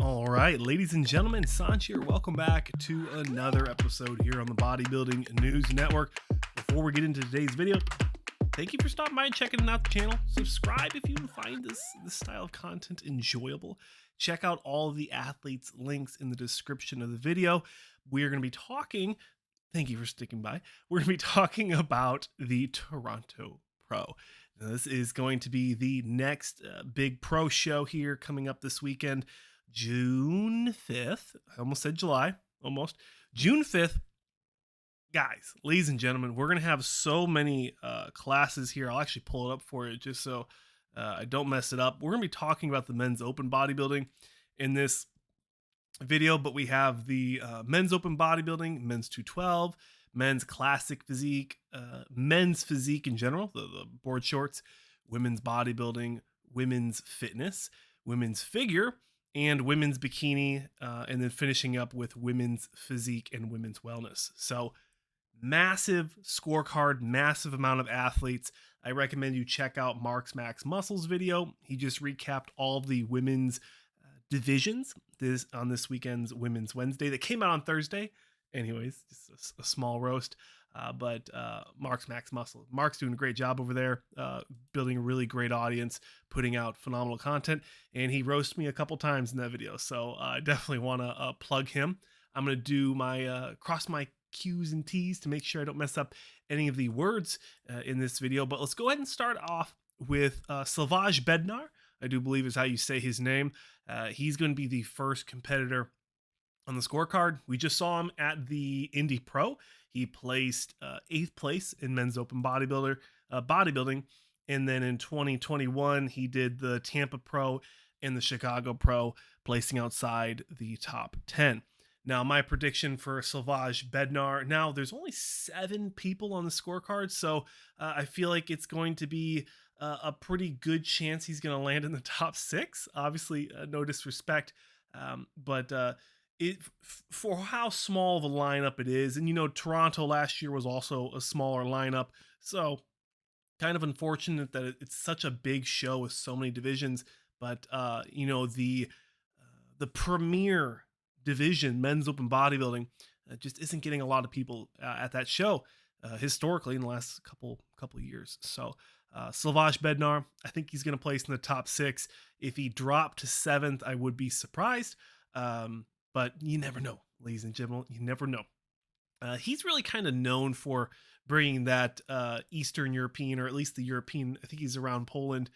All right, ladies and gentlemen, Saunch here. Welcome back to another episode here on the Bodybuilding News Network. Before we get into today's video, thank you for stopping by and checking out the channel. Subscribe if you find this style of content enjoyable. Check out all of the athletes' links in the description of the video. We are going to be talking, thank you for sticking by, we're going to be talking about the Toronto Pro. Now, this is going to be the next big pro show here coming up this weekend. June 5th, I almost said July, almost. June 5th, guys, ladies and gentlemen, we're going to have so many classes here. I'll actually pull it up for you just so I don't mess it up. We're going to be talking about the men's open bodybuilding in this video, but we have the men's open bodybuilding, men's 212, men's classic physique, men's physique in general, the board shorts, women's bodybuilding, women's fitness, women's figure, and women's bikini, and then finishing up with women's physique and women's wellness. So massive scorecard, massive amount of athletes. I recommend you check out Mark's Max Muscles video. He just recapped all of the women's divisions on this weekend's Women's Wednesday that came out on Thursday. Anyways, just a small roast. But Mark's Max Muscle. Mark's doing a great job over there, building a really great audience, putting out phenomenal content, and he roasted me a couple times in that video. So I definitely want to plug him. I'm going to do my cross my Q's and T's to make sure I don't mess up any of the words in this video. But let's go ahead and start off with SLAVOJ BEDNAR, I do believe is how you say his name. He's going to be the first competitor on the scorecard. We just saw him at the Indy Pro. He placed 8th place in men's open bodybuilding. And then in 2021, he did the Tampa Pro and the Chicago Pro, placing outside the top 10. Now, my prediction for SLAVOJ BEDNAR, now there's only 7 people on the scorecard, so I feel like it's going to be a pretty good chance he's going to land in the top 6. Obviously, no disrespect, but for how small of a lineup it is, and Toronto last year was also a smaller lineup, so kind of unfortunate that it's such a big show with so many divisions. But the premier division, men's open bodybuilding, just isn't getting a lot of people at that show historically in the last couple years. So SLAVOJ BEDNAR, I think he's going to place in the top 6. If he dropped to 7th, I would be surprised. But you never know, ladies and gentlemen, you never know. He's really kind of known for bringing that Eastern European, or at least the European, I think he's around Poland,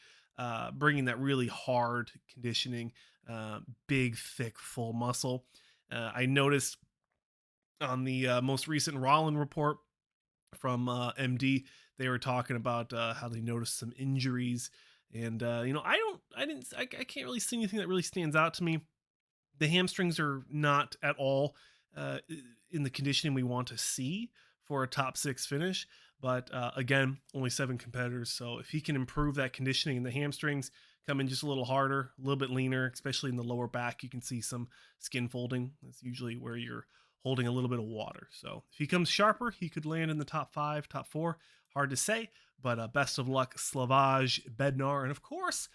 bringing that really hard conditioning, big, thick, full muscle. I noticed on the most recent Rollin report from MD, they were talking about how they noticed some injuries. And, I can't really see anything that really stands out to me. The hamstrings are not at all in the conditioning we want to see for a top 6 finish. But again, only 7 competitors. So if he can improve that conditioning in the hamstrings, come in just a little harder, a little bit leaner, especially in the lower back, you can see some skin folding. That's usually where you're holding a little bit of water. So if he comes sharper, he could land in the top 5, top 4. Hard to say, but best of luck, SLAVOJ BEDNAR. And of course,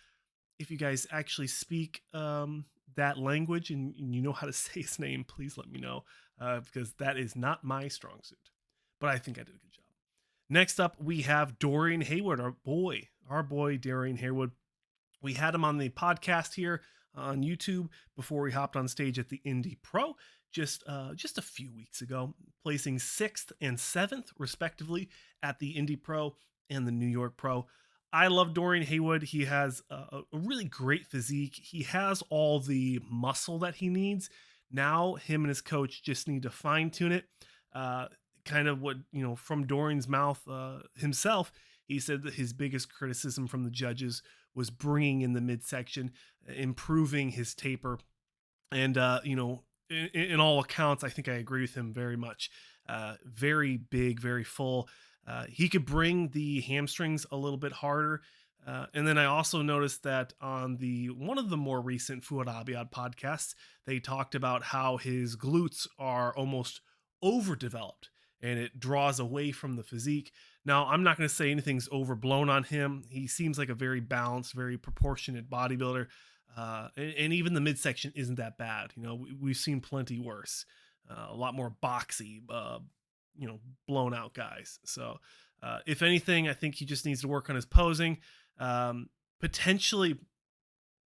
if you guys actually speak that language and you know how to say his name, please let me know, because that is not my strong suit, but I think I did a good job. Next up, we have Dorian HAYWOOD, our boy Dorian HAYWOOD. We had him on the podcast here on YouTube before we hopped on stage at the Indy Pro just a few weeks ago, placing 6th and 7th respectively at the Indy Pro and the New York Pro. I love Dorian HAYWOOD. He has a really great physique. He has all the muscle that he needs. Now him and his coach just need to fine tune it. Kind of what, from Dorian's mouth himself, he said that his biggest criticism from the judges was bringing in the midsection, improving his taper. And, in all accounts, I think I agree with him very much. Very big, very full. He could bring the hamstrings a little bit harder. And then I also noticed that on one of the more recent Fuad Abiad podcasts, they talked about how his glutes are almost overdeveloped and it draws away from the physique. Now, I'm not going to say anything's overblown on him. He seems like a very balanced, very proportionate bodybuilder. And even the midsection isn't that bad. You know, we've seen plenty worse, a lot more boxy, blown out guys. So, if anything, I think he just needs to work on his posing, potentially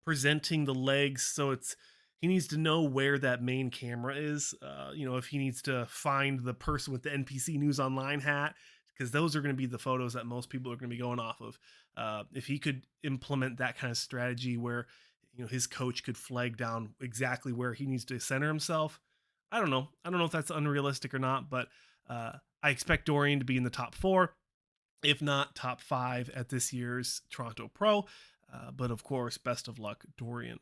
presenting the legs so it's he needs to know where that main camera is. If he needs to find the person with the NPC News Online hat, because those are going to be the photos that most people are going to be going off of. If he could implement that kind of strategy where his coach could flag down exactly where he needs to center himself. I don't know. I don't know if that's unrealistic or not, but I expect Dorian to be in the top 4, if not top 5 at this year's Toronto Pro. But of course, best of luck, Dorian.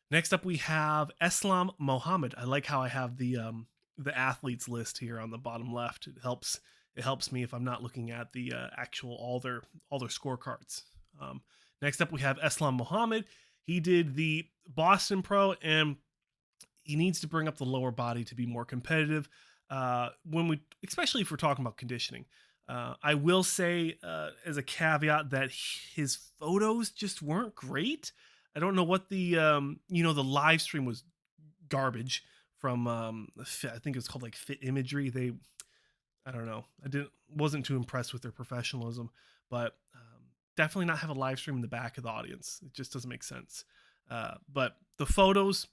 Next up, we have ESLAM Mohamed. I like how I have the athletes list here on the bottom left. It helps me if I'm not looking at the actual all their scorecards. Next up, we have ESLAM Mohamed. He did the Boston Pro, and he needs to bring up the lower body to be more competitive. Especially if we're talking about conditioning. I will say as a caveat that his photos just weren't great. I don't know what the live stream was garbage from I think it's called like Fit Imagery. I don't know. Wasn't too impressed with their professionalism, but definitely not have a live stream in the back of the audience. It just doesn't make sense. But the photos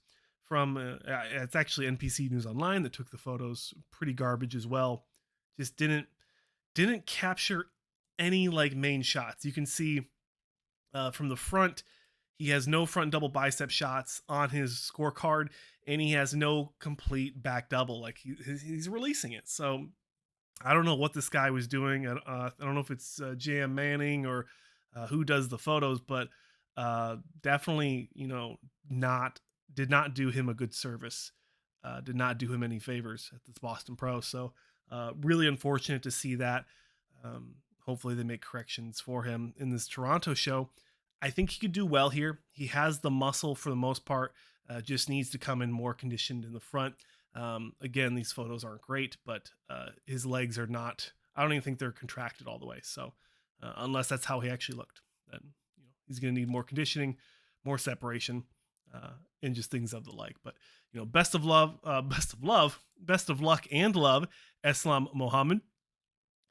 from it's actually NPC News Online that took the photos. Pretty garbage as well. Just didn't capture any like main shots. You can see from the front, he has no front double bicep shots on his scorecard, and he has no complete back double. Like he's releasing it. So I don't know what this guy was doing. I don't know if it's J.M. Manning or who does the photos, but definitely, did not do him a good service. Did not do him any favors at this Boston Pro. So really unfortunate to see that. Hopefully they make corrections for him in this Toronto show. I think he could do well here. He has the muscle for the most part. Just needs to come in more conditioned in the front. Again, these photos aren't great, but his legs are not. I don't even think they're contracted all the way. So unless that's how he actually looked, then he's going to need more conditioning, more separation, and just things of the like. But best of luck and love, ESLAM Mohamed.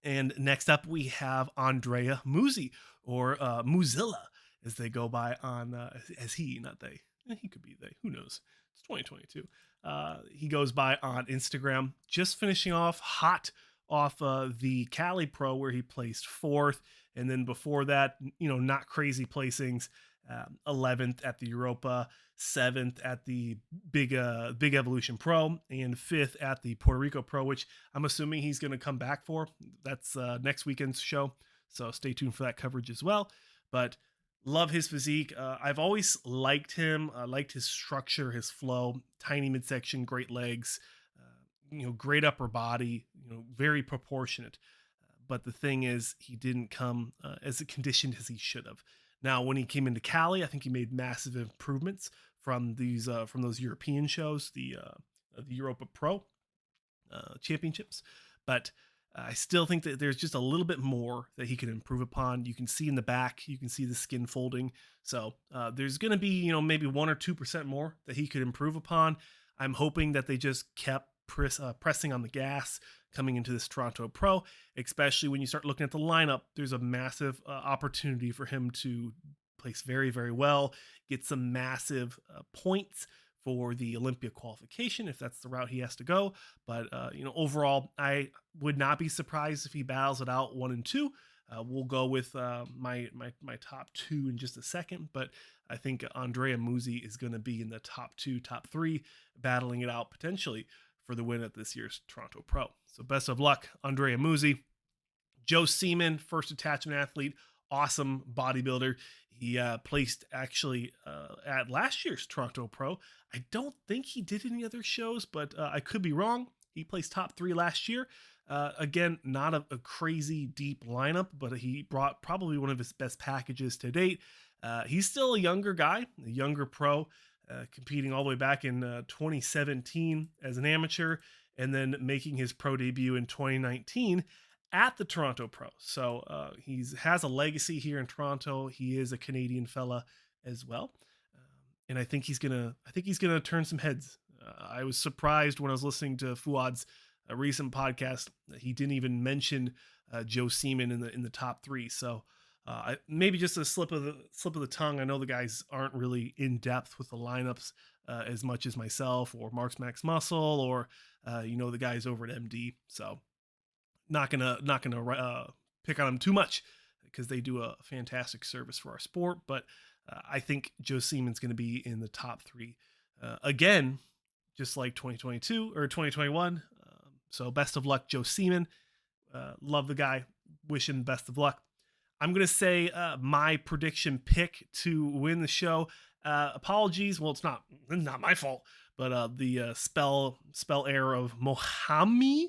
And next up, we have ANDREA MUZI, or Muzilla, as they go by on, as he, not they. He could be they. Who knows? It's 2022. He goes by on Instagram. Just finishing off hot off the Cali Pro, where he placed 4th. And then before that, not crazy placings. 11th at the Europa, 7th at the Big Evolution Pro, and 5th at the Puerto Rico Pro, which I'm assuming he's going to come back for. That's next weekend's show, so stay tuned for that coverage as well. But love his physique. I've always liked him. I liked his structure, his flow, tiny midsection, great legs, great upper body, very proportionate. But the thing is, he didn't come as conditioned as he should have. Now, when he came into Cali, I think he made massive improvements from those European shows, the Europa Pro championships. But I still think that there's just a little bit more that he can improve upon. You can see in the back, you can see the skin folding. So there's going to be, maybe 1 or 2% more that he could improve upon. I'm hoping that they just kept pressing on the gas coming into this Toronto Pro, especially when you start looking at the lineup. There's a massive opportunity for him to place very, very well, get some massive points for the Olympia qualification if that's the route he has to go. But overall, I would not be surprised if he battles it out 1 and 2. We'll go with my top 2 in just a second, but I think ANDREA MUZI is going to be in the top 2, top 3, battling it out potentially for the win at this year's Toronto Pro. So best of luck, ANDREA MUZI. Joe SEEMAN, first attachment athlete, awesome bodybuilder. He placed actually at last year's Toronto Pro. I don't think he did any other shows, but I could be wrong. He placed top 3 last year. Again, not a crazy deep lineup, but he brought probably one of his best packages to date. He's still a younger guy, a younger pro, competing all the way back in 2017 as an amateur, and then making his pro debut in 2019 at the Toronto Pro. So he has a legacy here in Toronto. He is a Canadian fella as well. and I think he's gonna turn some heads. I was surprised when I was listening to Fuad's recent podcast that he didn't even mention Joe Seaman in the top three. So maybe just a slip of the tongue. I know the guys aren't really in depth with the lineups as much as myself or Mark's Max Muscle or the guys over at MD. So not gonna pick on them too much because they do a fantastic service for our sport. But I think Joe Seaman's going to be in the top three again, just like 2022 or 2021. So best of luck, Joe Seaman. Love the guy. Wish him best of luck. I'm going to say my prediction pick to win the show. Apologies. Well, it's not my fault, but the spell error of Mohammed.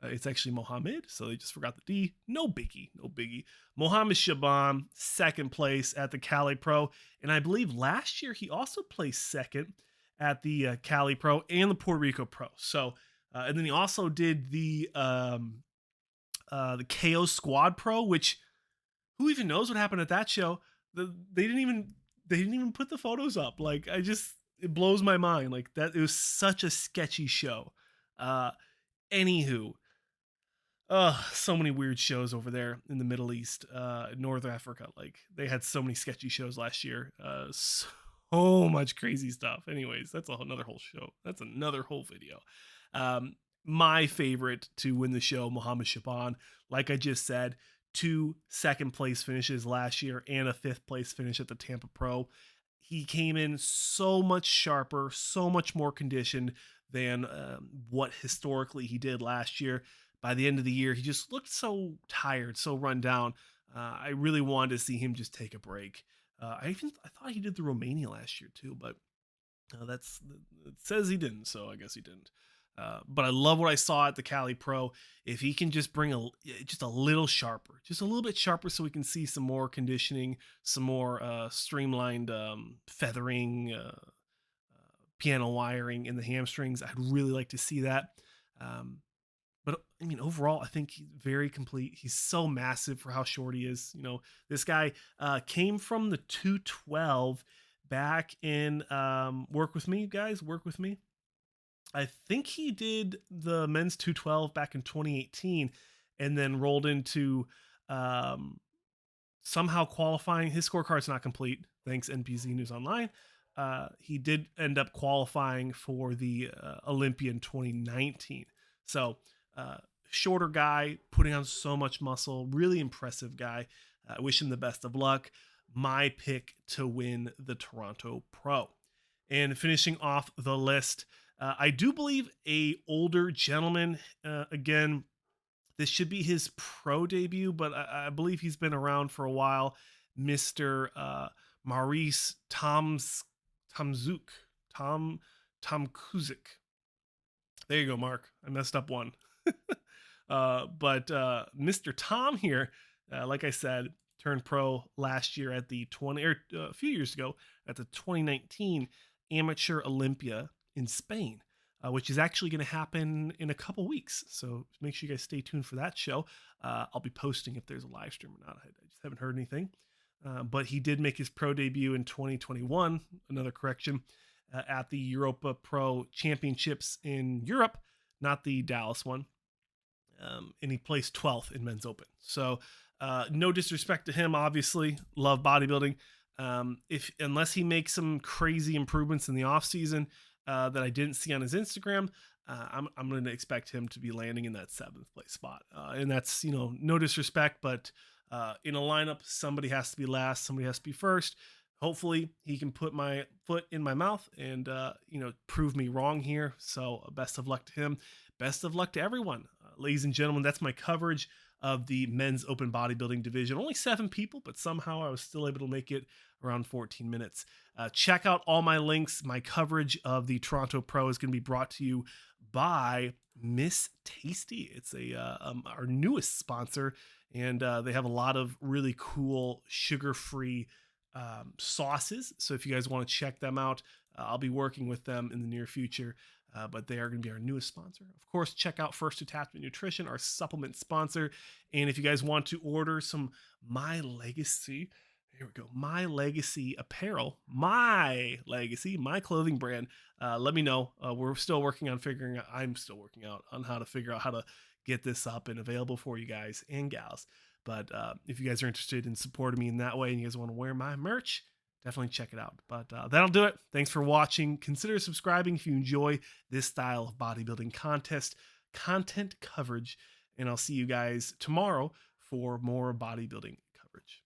It's actually Mohamed, so they just forgot the D. No biggie. Mohamed SHAABAN, second place at the Cali Pro. And I believe last year he also placed second at the Cali Pro and the Puerto Rico Pro. So, and then he also did the KO Squad Pro, which who even knows what happened at that show? They didn't even put the photos up. Like, it blows my mind. Like, that, it was such a sketchy show. Anywho, so many weird shows over there in the Middle East, North Africa. Like, they had so many sketchy shows last year. So much crazy stuff. Anyways, that's another whole show. That's another whole video. My favorite to win the show, Mohamed SHAABAN. Like I just said, 2 second place finishes last year and a 5th place finish at the Tampa Pro. He came in so much sharper, so much more conditioned than what historically he did last year. By the end of the year, he just looked so tired, so run down. I really wanted to see him just take a break. I thought he did the Romania last year too, but it says he didn't, so I guess he didn't. But I love what I saw at the Cali Pro. If he can just bring just a little sharper, just a little bit sharper, so we can see some more conditioning, some more streamlined feathering, piano wiring in the hamstrings. I'd really like to see that. But I mean, overall, I think he's very complete. He's so massive for how short he is. This guy came from the 212 back in Work With Me, guys. Work With Me. I think he did the men's 212 back in 2018 and then rolled into somehow qualifying. His scorecard's not complete. Thanks, NPZ News Online. He did end up qualifying for the Olympia in 2019. So, shorter guy, putting on so much muscle, really impressive guy. I wish him the best of luck. My pick to win the Toronto Pro. And finishing off the list, I do believe a older gentleman. Again, this should be his pro debut, but I believe he's been around for a while. Mr. MARIUSZ TOMCZUK. TOMCZUK. There you go, Mark. I messed up one. But Mr. Tom here, like I said, turned pro last year at the a few years ago at the 2019 Amateur Olympia in Spain, which is actually going to happen in a couple weeks. So make sure you guys stay tuned for that show. I'll be posting if there's a live stream or not. I just haven't heard anything. But he did make his pro debut in 2021, another correction, at the Europa Pro Championships in Europe, not the Dallas one. And he placed 12th in men's open. So no disrespect to him, obviously. Love bodybuilding. Unless he makes some crazy improvements in the off season that I didn't see on his Instagram, I'm going to expect him to be landing in that 7th place spot. And that's, no disrespect, but in a lineup, somebody has to be last, somebody has to be first. Hopefully he can put my foot in my mouth and, prove me wrong here. So best of luck to him. Best of luck to everyone. Ladies and gentlemen, that's my coverage of the men's open bodybuilding division. Only 7 people, but somehow I was still able to make it around 14 minutes. Check out all my links. My coverage of the Toronto Pro is going to be brought to you by Miss Tasty. It's our newest sponsor, and they have a lot of really cool sugar-free sauces. So if you guys want to check them out, I'll be working with them in the near future. But they are going to be our newest sponsor. Of course, check out First Attachment Nutrition, our supplement sponsor. And if you guys want to order some My Legacy Here we go. My Legacy Apparel, My Legacy, my clothing brand. Let me know. We're still working on figuring out, I'm still working out on how to figure out how to get this up and available for you guys and gals. But if you guys are interested in supporting me in that way and you guys want to wear my merch, definitely check it out. But that'll do it. Thanks for watching. Consider subscribing if you enjoy this style of bodybuilding content coverage. And I'll see you guys tomorrow for more bodybuilding coverage.